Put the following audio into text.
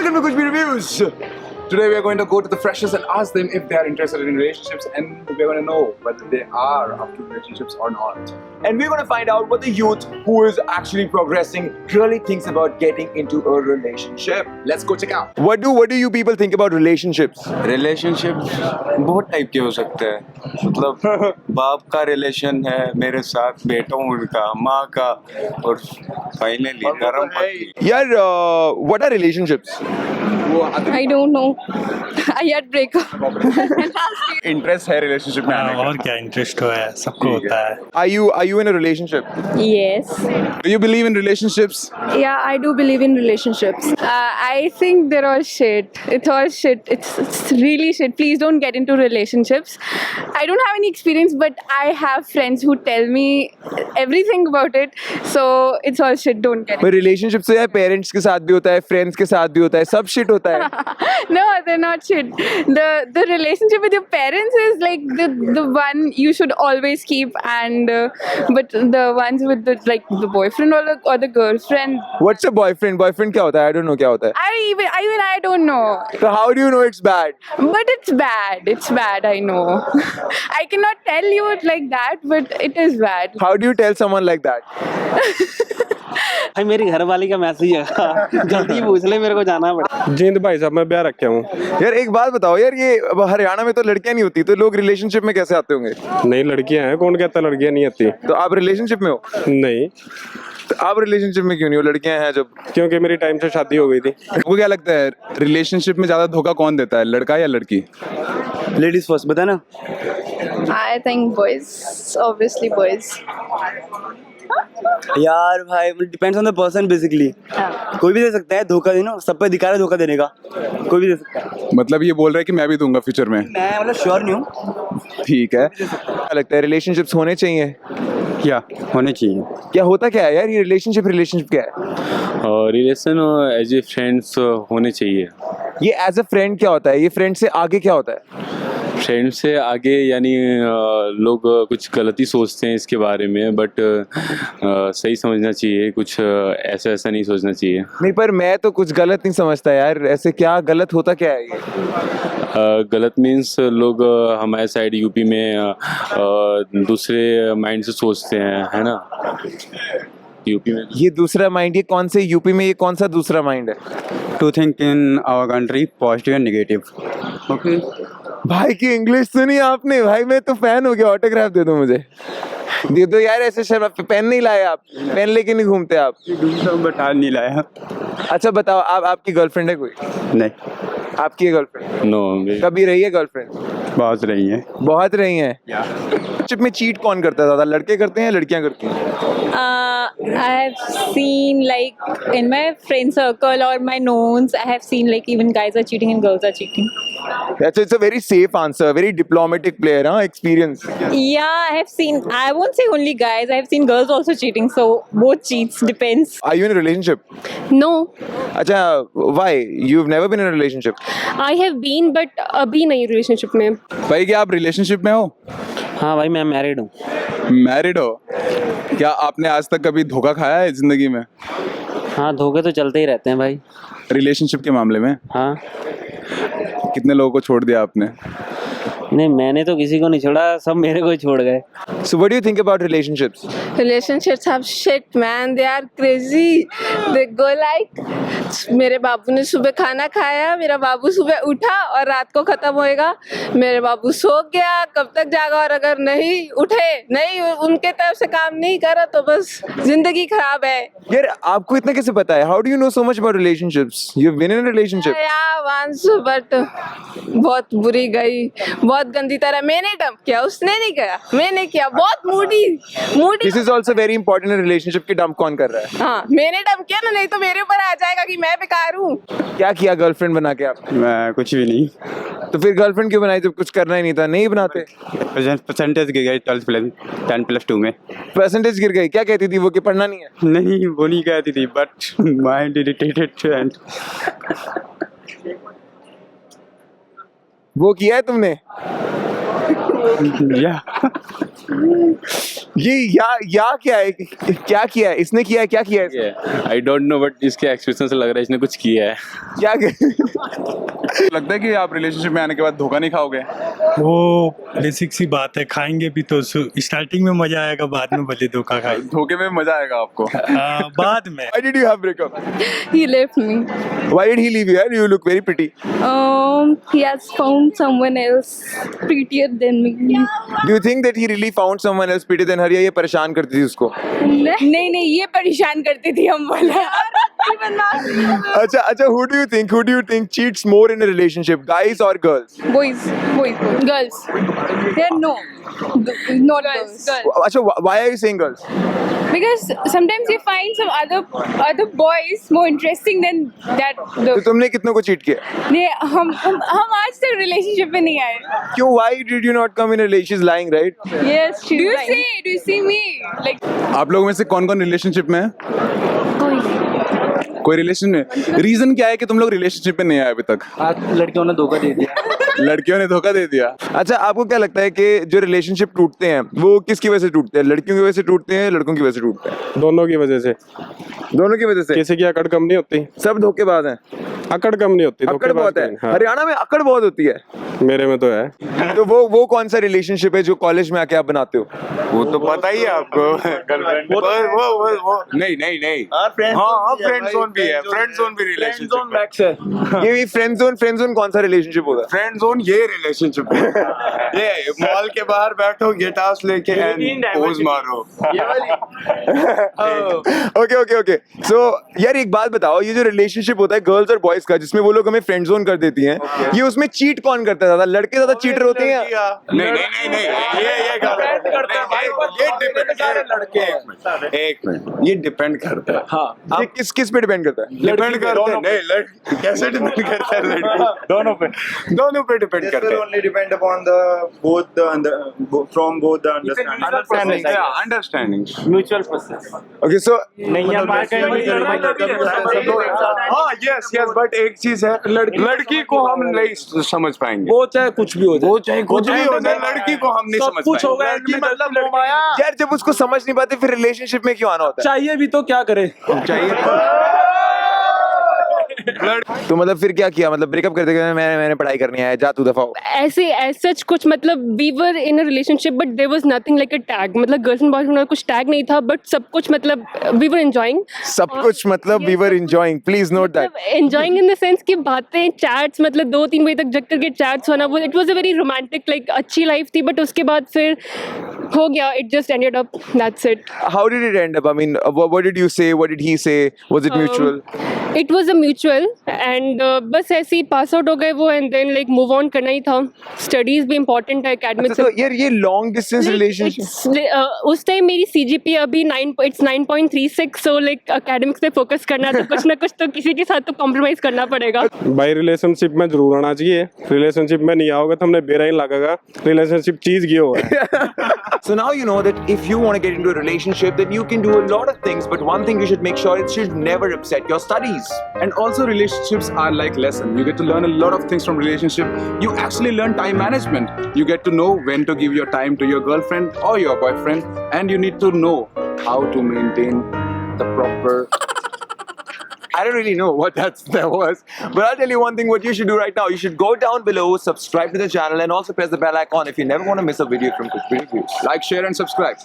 Welcome to Kuch Bhi Reviews. Today we are going to go to the freshers and ask them if they are interested in relationships, and we are going to know whether they are up to relationships or not. And we're going to find out what the youth who is actually progressing really thinks about getting into a relationship. Let's go check out. What do you people think about relationships? Relationship बहुत type के हो सकते हैं. मतलब बाप का relation है मेरे साथ, बेटों उनका, माँ का, और फाइनली धर्म पत्नी. यार, what are relationships? I don't know. I had breakup. Interest है रिलेशनशिप में आने का? और क्या इंटरेस्ट हो है, सबको होता है. Are you in a relationship? Yes. Do you believe in relationships? Yeah, I do believe in relationships. I think they're all shit. It's all shit. It's really shit. Please don't get into relationships. I don't have any experience, but I have friends who tell me everything about it. So it's all shit. Don't get पर relationship तो यार parents के साथ भी होता है, friends के साथ भी होता है, सब शिट होता है. No, they're not shit. The relationship with your parents is like the one you should always keep, and but the ones with the boyfriend or the girlfriend. What's a boyfriend? Boyfriend क्या होता है? I don't know क्या होता है. I don't know. So how do you know it's bad? But it's bad. It's bad. I know. I cannot tell you it like that, but it is bad. How do you tell someone like that? भाई मेरी घर वाली का message है, जल्दी पूछ ले, मेरे को जाना पड़ा. जिंद भाई साहब मैं ब्याह रखा हूँ. यार एक बात बताओ यार, ये अब हरियाणा में तो लड़कियां नहीं होती, तो लोग रिलेशनशिप में कैसे आते होंगे? नहीं लड़कियां हैं, कौन कहता लड़कियां नहीं आती? तो आप रिलेशनशिप में हो? नहीं, तो आप रिलेशनशिप में क्यों नहीं हो? लड़कियां हैं जब. क्योंकि मेरी टाइम से शादी हो गई थी. आपको क्या लगता है रिलेशनशिप में ज्यादा धोखा कौन देता है, लड़का या लड़की? लेडीज फर्स्ट बता ना. I think boys. Obviously boys. यार भाई depends on the person basically. कोई भी दे सकता है धोखा, देना सब पे अधिकार है धोखा देने का, कोई भी दे सकता है. मतलब ये बोल रहा है कि मैं भी दूंगा फ्यूचर में? मैं मतलब श्योर नहीं हूँ. ठीक है. क्या लगता है रिलेशनशिप्स होने चाहिए? क्या होने चाहिए? क्या होता क्या है यार ये रिलेशनशिप क्या है? रिलेशन एज ए फ्रेंड्स होने चाहिए. ये एज अ फ्रेंड क्या होता है? ये फ्रेंड से आगे क्या होता है? फ्रेंड से आगे यानी लोग कुछ गलती सोचते हैं इसके बारे में, बट सही समझना चाहिए, कुछ ऐसा नहीं सोचना चाहिए. नहीं पर मैं तो कुछ गलत नहीं समझता यार, ऐसे क्या गलत होता क्या है ये? गलत मीन्स लोग हमारे साइड यूपी में दूसरे माइंड से सोचते हैं, है ना. यूपी में ये दूसरा माइंड, ये कौन से यूपी में, ये कौन सा दूसरा माइंड है? To think in our country positive and negative. Okay. भाई की इंग्लिश सुनी आपने? भाई मैं तो फैन हो गया. ऑटोग्राफ दे दो मुझे. दे दो यार, ऐसे शर्मा. पेन नहीं लाए आप? पेन लेके नहीं घूमते आप? बता नहीं लाया. अच्छा बताओ, आपकी गर्लफ्रेंड है कोई? नहीं. आपकी है गर्लफ्रेंड? नो. कभी रही है गर्लफ्रेंड? बहुत रही है. बहुत रही है. रिलेशनशिप में चीट कौन करता है ज्यादा, लड़के करते हैं या लड़कियां करती हैं? I have seen like in my friend circle or my knowns, I have seen like even guys are cheating and girls are cheating. That's it's a very safe answer, very diplomatic player, huh? Experience. Yeah, I have seen. I won't say only guys. I have seen girls also cheating. So both cheats depends. Are you in a relationship? No, अच्छा, why? You've never been in a relationship? I have been, but अभी नहीं relationship में. भाई क्या आप relationship में हो? हाँ भाई मैं मैरिड हूँ. मैरिड हो? क्या आपने आज तक कभी धोखा खाया है जिंदगी में? हाँ धोखे तो चलते ही रहते हैं भाई. रिलेशनशिप के मामले में हाँ. कितने लोगों को छोड़ दिया आपने? नहीं मैंने तो किसी को नहीं छोड़ा, सब मेरे को ही छोड़ गए. So what do you think about relationships? Relationships have shit, man. They are crazy. They go like, मेरे बाबू ने सुबह खाना खाया, मेरा बाबू सुबह उठा और रात को खत्म होएगा. मेरे बाबू सो गया, कब तक जागा, और अगर नहीं उठे, नहीं उनके तरफ से काम नहीं करा तो बस जिंदगी खराब है. यार आपको इतना कैसे पता है? How do you know so much about relationships? You've been in a relationship? Yeah, once, but बहुत बुरी गई, बहुत गंदी तरह. मैंने डंप किया, उसने नहीं किया, मैंने किया. बहुत Moody. This is also very important in a relationship कि डंप कौन कर रहा है. हाँ मैंने डंप किया ना, नहीं तो मेरे ऊपर आ जाएगा कि मैं बेकार हूँ. क्या किया गर्लफ्रेंड बना के आप? मैं कुछ भी नहीं. तो फिर गर्लफ्रेंड क्यों बनाई जब कुछ करना ही नहीं था? नहीं बनाते. परसेंटेज गिर गई 10+2 में. परसेंटेज गिर गई. क्या कहती थी वो कि पढ़ना नहीं है? नहीं वो नहीं कहती थी, बट माइंड इरिटेटेड एंड वो किया है तुमने? या ये या क्या है, क्या किया है इसने, किया है क्या किया है, आई डोंट नो बट इसके एक्सप्रेशन से लग रहा है इसने कुछ किया है. क्या लगता है कि आप रिलेशनशिप में आने के बाद धोखा नहीं खाओगे? वो बेसिक सी बात है, खाएंगे भी तो स्टार्टिंग में मजा आएगा, बाद में भले धोखा खाए. धोखे में मजा आएगा आपको. बाद में. Why did you have breakup? He left me. Why did he leave you? You look very pretty. He has found someone else prettier than me. Do you think that he really found someone else prettier than her, या ये परेशान करती थी उसको? नहीं ये परेशान करती थी, हम बोला. अच्छा, who do you think cheats more in a relationship, guys or girls? Boys, girls. They're not girls. अच्छा, why are you saying girls? Because sometimes you find some other boys more interesting than that. तो तुमने कितनों को cheat किया? हम आज तक relationship में नहीं आए. क्यों? Why did you not come in a relationship? She's lying, right? Yes, do you see me? Like आप लोगों में से कौन रिलेशनशिप में है? कोई रिलेशन में? रीजन क्या है कि तुम लोग रिलेशनशिप में नहीं आए अभी तक? लड़कियों ने धोखा दे दिया. लड़कियों ने धोखा दे दिया. अच्छा, आपको क्या लगता है कि जो रिलेशनशिप टूटते हैं वो किसकी वजह से टूटते हैं? लड़कियों की वजह से टूटते हैं, लड़कों की वजह से टूटते हैं? दोनों की वजह से. दोनों की वजह से. किसी की अकड़ कम नहीं होती. सब धोखेबाज हैं. अकड़ कम नहीं होती. अकड़ बहुत है. हाँ. हरियाणा में अकड़ बहुत होती है. मेरे में तो है. तो वो कौन सा रिलेशनशिप है जो कॉलेज में आके आप बनाते हो? वो तो पता ही है आपको. गर्लफ्रेंड वो नहीं. हाँ, फ्रेंड जोन भी है. फ्रेंड जोन भी रिलेशनशिप है. ये फ्रेंड जोन कौन सा रिलेशनशिप होगा? फ्रेंड जोन ये रिलेशनशिप है. ये मॉल के बाहर बैठो, गिटार्स लेके एंड पोज मारो. ओके. सो यार एक बात बताओ, ये जो रिलेशनशिप होता है गर्ल्स और बॉयज का, जिसमें वो लोग हमें फ्रेंड जोन कर देती हैं, ये उसमें चीट कौन करता है ज्यादा? लड़के ज्यादा चीटर होते हैं? नहीं. ये गलत है. एक मिनट, ये डिपेंड करता है. हाँ, ये किस पे डिपेंड करता है? डिपेंड करता है. नहीं, कैसे डिपेंड करता है? लड़की दोनों पे डिपेंड करता है. only depend upon both the understanding. Understanding. Mutual process. Okay, so हाँ, यस, बट एक चीज है, लड़की को हम नहीं समझ पाएंगे. वो चाहे कुछ भी हो जाए. वो चाहे कुछ भी हो जाए, लड़की को हम नहीं समझ कुछ होगा. पाएंगे. लड़की मतलब यार जब उसको समझ नहीं पाते फिर रिलेशनशिप में क्यों आना होता चाहिए भी तो क्या करे. तो मतलब फिर क्या किया? मतलब ब्रेकअप कर देगा, मैंने पढ़ाई करनी है, जा तू दफा हो. ऐसे सच कुछ मतलब we were in a relationship but there was nothing like a tag. मतलब गर्लफ्रेंड बॉयफ्रेंड कुछ टैग नहीं था, बट सब कुछ मतलब वी वर एंजॉयिंग. सब कुछ मतलब we were enjoying. Please note that. Enjoying in the sense कि बातें, चैट्स, मतलब 2-3 बजे तक जग करके चैट्स होना, वो it was a very romantic, like अच्छी लाइफ थी. बट उसके बाद फिर हो गया, it just ended up, that's it. How did it end up? I mean what did you say, what did he say? Was it mutual? It was a mutual and बस ऐसे ही pass out हो गए वो, and then like move on करना ही था. Studies भी इंपॉर्टेंट है, एकेडमिक्स. तो यार ये लॉन्ग डिस्टेंस रिलेशनशिप, उस टाइम मेरी CGPA अभी 9.36, सो लाइक एकेडमिक्स पे फोकस करना, तो कुछ ना कुछ तो किसी के साथ तो कॉम्प्रोमाइज करना पड़ेगा. भाई रिलेशनशिप में जरूर आना चाहिए. रिलेशनशिप में नहीं आओगे तो हमने बेरा ही लगेगा. रिलेशनशिप चीज की हो है. So now you know that if you want to get into a relationship, then you can do a lot of things, but one thing you should make sure, it should never upset your studies. And also relationships are like lesson. You get to learn a lot of things from relationship. You actually learn time management. You get to know when to give your time to your girlfriend or your boyfriend, and you need to know how to maintain the proper. I don't really know what that was, but I'll tell you one thing what you should do right now. You should go down below, subscribe to the channel, and also press the bell icon if you never want to miss a video from Kuch Reviews. Like, share and subscribe.